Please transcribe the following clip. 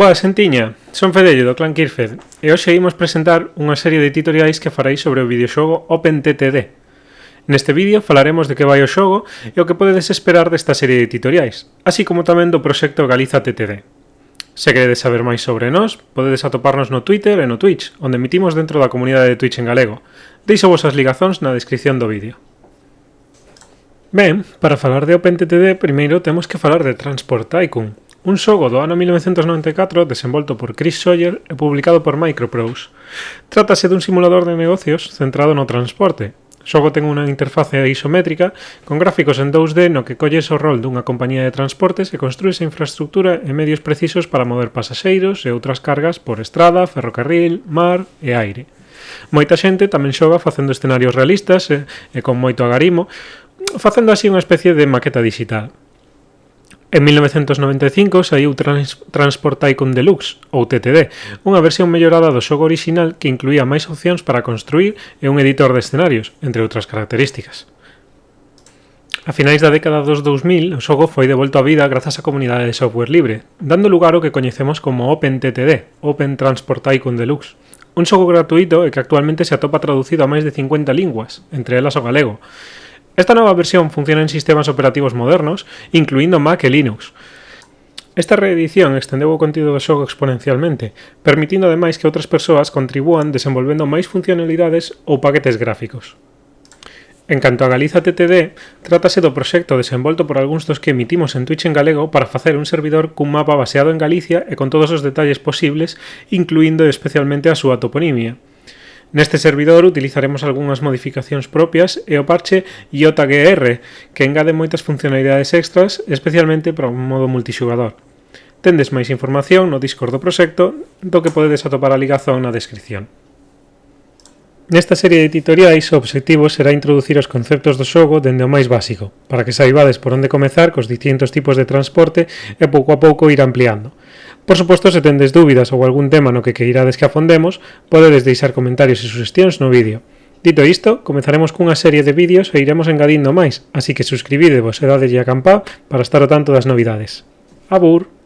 Boa xentiña, son Fedello do clan Kirfed e hoxe imos presentar unha serie de tutoriais que farei sobre o videoxogo OpenTTD. Neste vídeo falaremos de que vai o xogo e o que podedes esperar desta serie de tutoriais, así como tamén do proxecto Galiza TTD. Se queredes saber máis sobre nós, podedes atoparnos no Twitter e no Twitch, onde emitimos dentro da comunidade de Twitch en galego. Deixo vos as ligazóns na descripción do vídeo. Ben, para falar de OpenTTD, primeiro temos que falar de Transport Tycoon, un xogo do ano 1994 desenvolto por Chris Sawyer e publicado por Microprose. Trátase dun simulador de negocios centrado no transporte. O xogo ten unha interface isométrica con gráficos en 2D no que colles o rol dunha compañía de transportes e construís a infraestructura e medios precisos para mover pasaxeiros e outras cargas por estrada, ferrocarril, mar e aire. Moita xente tamén xoga facendo escenarios realistas e con moito agarimo, facendo así unha especie de maqueta digital. En 1995 saiu Transport Tycoon Deluxe, ou TTD, unha versión mellorada do xogo orixinal que incluía máis opcións para construir e un editor de escenarios, entre outras características. A finais da década dos 2000, o xogo foi devolto á vida grazas á comunidade de software libre, dando lugar ao que coñecemos como OpenTTD, Open Transport Tycoon Deluxe, un xogo gratuito e que actualmente se atopa traducido a máis de 50 linguas, entre elas o galego. Esta nova versión funciona en sistemas operativos modernos, incluindo Mac e Linux. Esta reedición extendeu o contido do xogo exponencialmente, permitindo ademais que outras persoas contribúan desenvolvendo máis funcionalidades ou paquetes gráficos. En canto a Galiza TTD, trátase do proxecto desenvolto por algúns dos que emitimos en Twitch en galego para facer un servidor cun mapa baseado en Galicia e con todos os detalles posibles, incluindo especialmente a súa toponimia. Neste servidor utilizaremos algunhas modificacións propias e o parche JGR, que engade moitas funcionalidades extras, especialmente para un modo multixugador. Tendes máis información no Discord do proxecto, do que podedes atopar a ligazón na descripción. Nesta serie de tutoriais, o obxectivo será introducir os conceptos do xogo dende o máis básico, para que saibades por onde comezar cos distintos tipos de transporte e pouco a pouco ir ampliando. Por suposto, se tendes dúbidas ou algún tema no que queirades que afondemos, podedes deixar comentarios e suxestións no vídeo. Dito isto, comezaremos cunha serie de vídeos e iremos engadindo máis, así que suscribidevos e dadelle a campá para estar ao tanto das novidades. Abur!